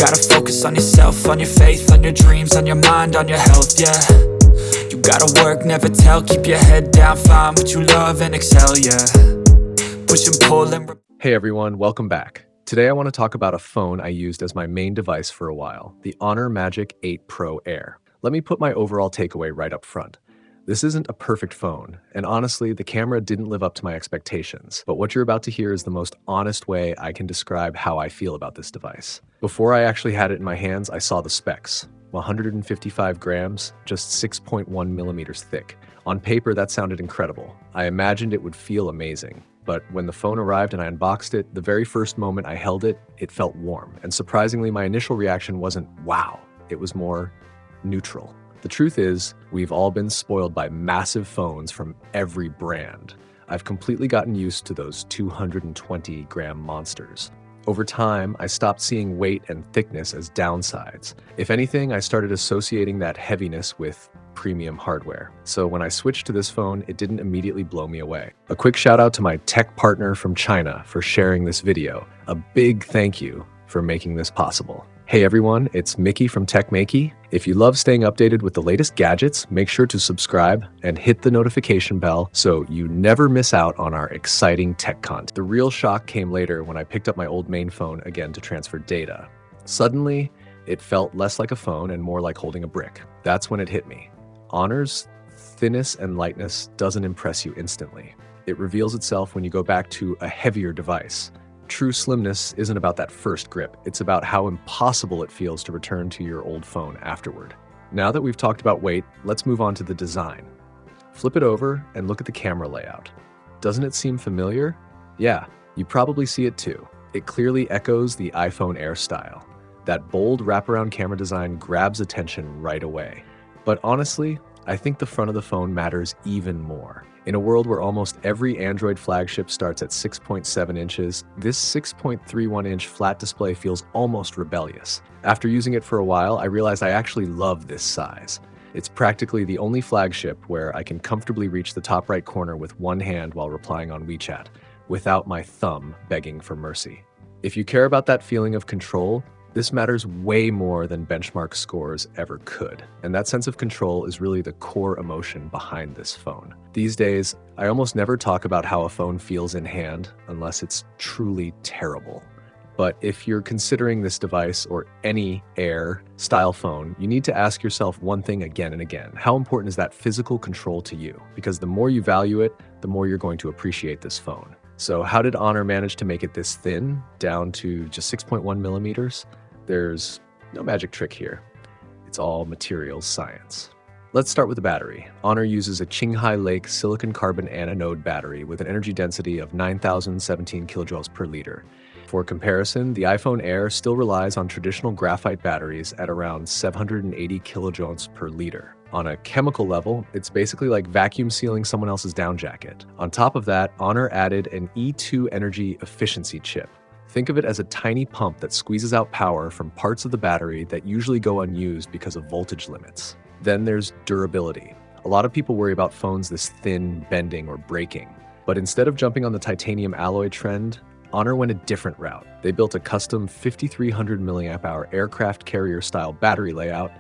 gotta focus on yourself, on your faith, on your dreams, on your mind, on your health, yeah. You gotta work, never tell, keep your head down, find what you love and excel, yeah. Push and pull and... Hey everyone, welcome back. Today I want to talk about a phone I used as my main device for a while, the Honor Magic 8 Pro Air. Let me put my overall takeaway right up front. This isn't a perfect phone, and honestly, the camera didn't live up to my expectations, but what you're about to hear is the most honest way I can describe how I feel about this device. Before I actually had it in my hands, I saw the specs. 155 grams, just 6.1 millimeters thick. On paper, that sounded incredible. I imagined it would feel amazing. But when the phone arrived and I unboxed it, the very first moment I held it, it felt warm. And surprisingly, my initial reaction wasn't wow, it was more neutral. The truth is, we've all been spoiled by massive phones from every brand. I've completely gotten used to those 220-gram monsters. Over time, I stopped seeing weight and thickness as downsides. If anything, I started associating that heaviness with premium hardware. So when I switched to this phone, it didn't immediately blow me away. A quick shout out to my tech partner from China for sharing this video. A big thank you for making this possible. Hey everyone, it's Maiky from techmaiky. If you love staying updated with the latest gadgets, make sure to subscribe and hit the notification bell so you never miss out on our exciting tech content. The real shock came later when I picked up my old main phone again to transfer data. Suddenly, it felt less like a phone and more like holding a brick. That's when it hit me. Honor's thinness and lightness doesn't impress you instantly. It reveals itself when you go back to a heavier device. True slimness isn't about that first grip. It's about how impossible it feels to return to your old phone afterward. Now that we've talked about weight, let's move on to the design. Flip it over and look at the camera layout. Doesn't it seem familiar? Yeah, you probably see it too. It clearly echoes the iPhone Air style. That bold wraparound camera design grabs attention right away. But honestly, I think the front of the phone matters even more. In a world where almost every Android flagship starts at 6.7 inches, this 6.31-inch flat display feels almost rebellious. After using it for a while, I realized I actually love this size. It's practically the only flagship where I can comfortably reach the top right corner with one hand while replying on WeChat, without my thumb begging for mercy. If you care about that feeling of control, this matters way more than benchmark scores ever could. And that sense of control is really the core emotion behind this phone. These days, I almost never talk about how a phone feels in hand unless it's truly terrible. But if you're considering this device or any Air style phone, you need to ask yourself one thing again and again. How important is that physical control to you? Because the more you value it, the more you're going to appreciate this phone. So how did Honor manage to make it this thin, down to just 6.1 millimeters? There's no magic trick here. It's all materials science. Let's start with the battery. Honor uses a Qinghai Lake silicon carbon anode battery with an energy density of 9,017 kilojoules per liter. For comparison, the iPhone Air still relies on traditional graphite batteries at around 780 kilojoules per liter. On a chemical level, it's basically like vacuum sealing someone else's down jacket. On top of that, Honor added an E2 energy efficiency chip. Think of it as a tiny pump that squeezes out power from parts of the battery that usually go unused because of voltage limits. Then there's durability. A lot of people worry about phones this thin, bending, or breaking. But instead of jumping on the titanium alloy trend, Honor went a different route. They built a custom 5,300 mAh aircraft carrier-style battery layout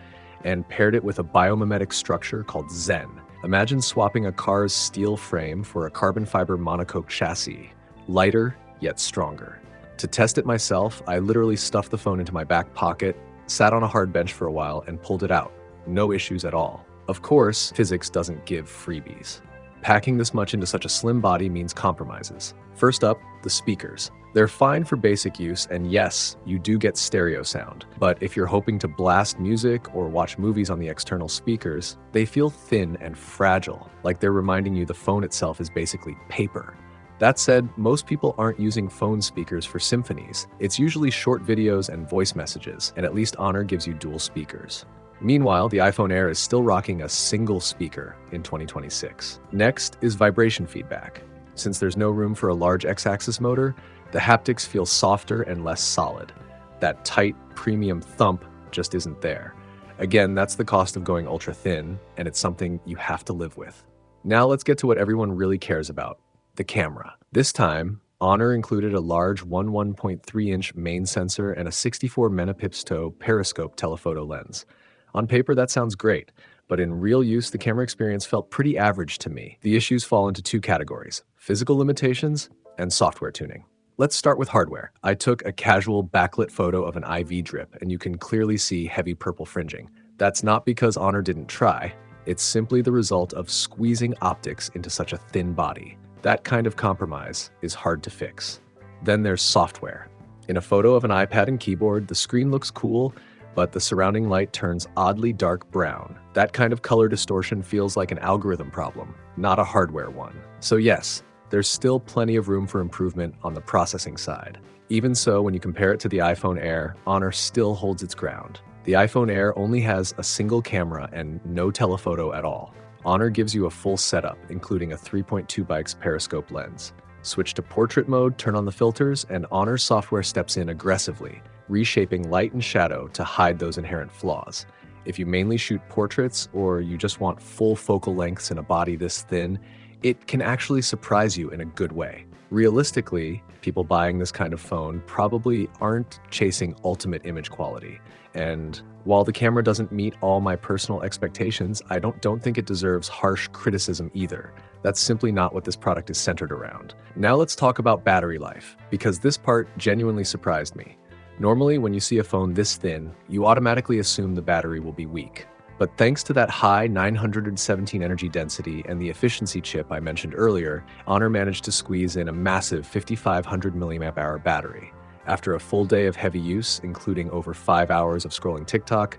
and paired it with a biomimetic structure called Zen. Imagine swapping a car's steel frame for a carbon fiber monocoque chassis. Lighter, yet stronger. To test it myself, I literally stuffed the phone into my back pocket, sat on a hard bench for a while, and pulled it out. No issues at all. Of course, physics doesn't give freebies. Packing this much into such a slim body means compromises. First up, the speakers. They're fine for basic use, and yes, you do get stereo sound. But if you're hoping to blast music or watch movies on the external speakers, they feel thin and fragile, like they're reminding you the phone itself is basically paper. That said, most people aren't using phone speakers for symphonies. It's usually short videos and voice messages, and at least Honor gives you dual speakers. Meanwhile, the iPhone Air is still rocking a single speaker in 2026. Next is vibration feedback. Since there's no room for a large X-axis motor, the haptics feel softer and less solid. That tight, premium thump just isn't there. Again, that's the cost of going ultra thin, and it's something you have to live with. Now let's get to what everyone really cares about. The camera. This time, Honor included a large 1.3-inch main sensor and a 64 megapixel periscope telephoto lens. On paper, that sounds great, but in real use, the camera experience felt pretty average to me. The issues fall into two categories: physical limitations and software tuning. Let's start with hardware. I took a casual backlit photo of an IV drip, and you can clearly see heavy purple fringing. That's not because Honor didn't try. It's simply the result of squeezing optics into such a thin body. That kind of compromise is hard to fix. Then there's software. In a photo of an iPad and keyboard, the screen looks cool, but the surrounding light turns oddly dark brown. That kind of color distortion feels like an algorithm problem, not a hardware one. So yes, there's still plenty of room for improvement on the processing side. Even so, when you compare it to the iPhone Air, Honor still holds its ground. The iPhone Air only has a single camera and no telephoto at all. Honor gives you a full setup, including a 3.2x periscope lens. Switch to portrait mode, turn on the filters, and Honor's software steps in aggressively, reshaping light and shadow to hide those inherent flaws. If you mainly shoot portraits, or you just want full focal lengths in a body this thin, it can actually surprise you in a good way. Realistically, people buying this kind of phone probably aren't chasing ultimate image quality. And while the camera doesn't meet all my personal expectations, I don't think it deserves harsh criticism either. That's simply not what this product is centered around. Now let's talk about battery life, because this part genuinely surprised me. Normally, when you see a phone this thin, you automatically assume the battery will be weak. But thanks to that high 917 energy density and the efficiency chip I mentioned earlier, Honor managed to squeeze in a massive 5500 mAh battery. After a full day of heavy use, including over 5 hours of scrolling TikTok,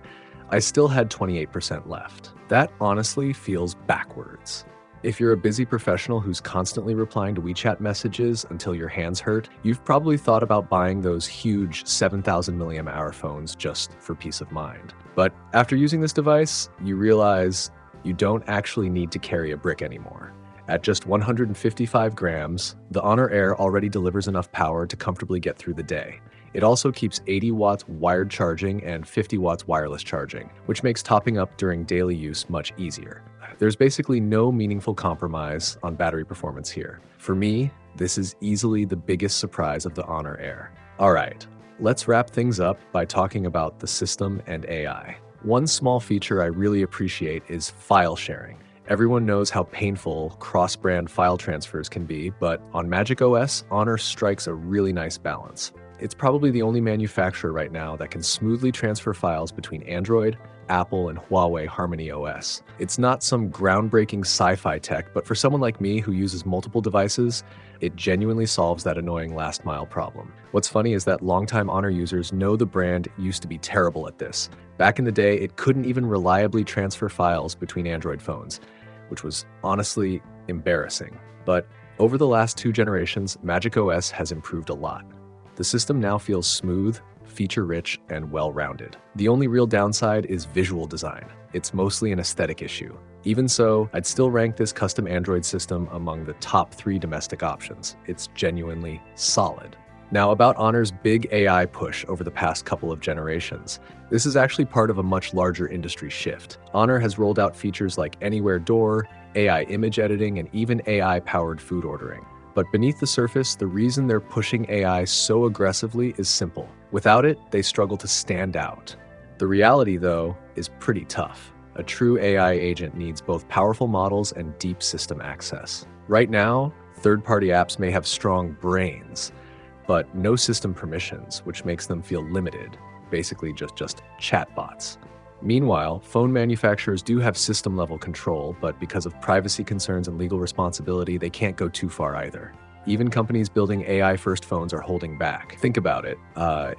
I still had 28% left. That honestly feels backwards. If you're a busy professional who's constantly replying to WeChat messages until your hands hurt, you've probably thought about buying those huge 7,000 mAh phones just for peace of mind. But after using this device, you realize you don't actually need to carry a brick anymore. At just 155 grams, the Honor Air already delivers enough power to comfortably get through the day. It also keeps 80 watts wired charging and 50 watts wireless charging, which makes topping up during daily use much easier. There's basically no meaningful compromise on battery performance here. For me, this is easily the biggest surprise of the Honor Air. All right, let's wrap things up by talking about the system and AI. One small feature I really appreciate is file sharing. Everyone knows how painful cross-brand file transfers can be, but on macOS, Honor strikes a really nice balance. It's probably the only manufacturer right now that can smoothly transfer files between Android, Apple, and Huawei Harmony OS. It's not some groundbreaking sci-fi tech, but for someone like me who uses multiple devices, it genuinely solves that annoying last-mile problem. What's funny is that longtime Honor users know the brand used to be terrible at this. Back in the day, it couldn't even reliably transfer files between Android phones, which was honestly embarrassing. But over the last 2 generations, macOS has improved a lot. The system now feels smooth, feature-rich, and well-rounded. The only real downside is visual design. It's mostly an aesthetic issue. Even so, I'd still rank this custom Android system among the top 3 domestic options. It's genuinely solid. Now, about Honor's big AI push over the past couple of generations. This is actually part of a much larger industry shift. Honor has rolled out features like Anywhere Door, AI image editing, and even AI-powered food ordering. But beneath the surface, the reason they're pushing AI so aggressively is simple. Without it, they struggle to stand out. The reality, though, is pretty tough. A true AI agent needs both powerful models and deep system access. Right now, third-party apps may have strong brains, but no system permissions, which makes them feel limited, basically just chatbots. Meanwhile, phone manufacturers do have system-level control, but because of privacy concerns and legal responsibility, they can't go too far either. Even companies building AI-first phones are holding back. Think about it.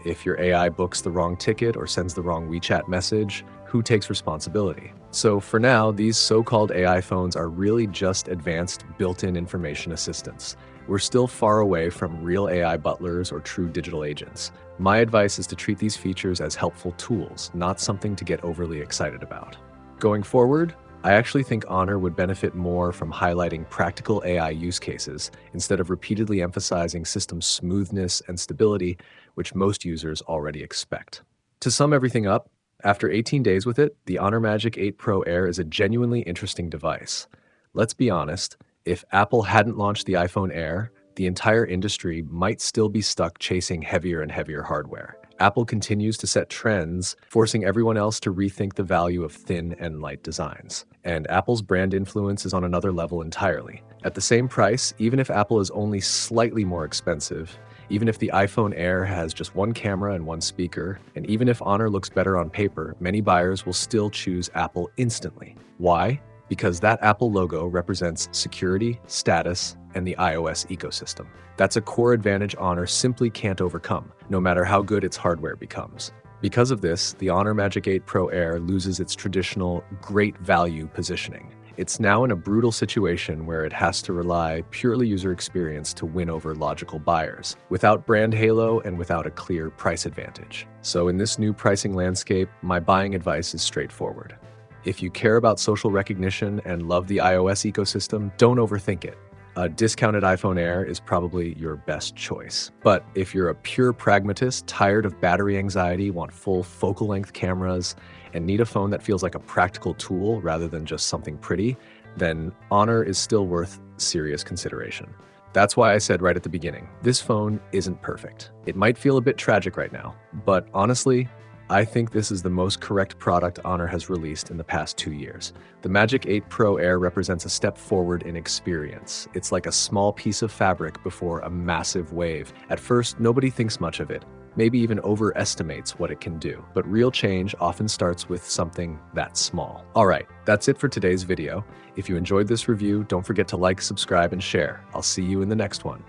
If your AI books the wrong ticket or sends the wrong WeChat message, who takes responsibility? So for now, these so-called AI phones are really just advanced built-in information assistants. We're still far away from real AI butlers or true digital agents. My advice is to treat these features as helpful tools, not something to get overly excited about. Going forward, I actually think Honor would benefit more from highlighting practical AI use cases instead of repeatedly emphasizing system smoothness and stability, which most users already expect. To sum everything up, after 18 days with it, the Honor Magic 8 Pro Air is a genuinely interesting device. Let's be honest, if Apple hadn't launched the iPhone Air, the entire industry might still be stuck chasing heavier and heavier hardware. Apple continues to set trends, forcing everyone else to rethink the value of thin and light designs. And Apple's brand influence is on another level entirely. At the same price, even if Apple is only slightly more expensive, even if the iPhone Air has just one camera and one speaker, and even if Honor looks better on paper, many buyers will still choose Apple instantly. Why? Because that Apple logo represents security, status, and the iOS ecosystem. That's a core advantage Honor simply can't overcome, no matter how good its hardware becomes. Because of this, the Honor Magic 8 Pro Air loses its traditional great value positioning. It's now in a brutal situation where it has to rely purely user experience to win over logical buyers, without brand halo and without a clear price advantage. So in this new pricing landscape, my buying advice is straightforward. If you care about social recognition and love the iOS ecosystem, don't overthink it. A discounted iPhone Air is probably your best choice. But if you're a pure pragmatist, tired of battery anxiety, want full focal length cameras, and need a phone that feels like a practical tool rather than just something pretty, then Honor is still worth serious consideration. That's why I said right at the beginning, this phone isn't perfect. It might feel a bit tragic right now, but honestly, I think this is the most correct product Honor has released in the past 2 years. The Magic 8 Pro Air represents a step forward in experience. It's like a small piece of fabric before a massive wave. At first, nobody thinks much of it, maybe even overestimates what it can do. But real change often starts with something that small. All right, that's it for today's video. If you enjoyed this review, don't forget to like, subscribe, and share. I'll see you in the next one.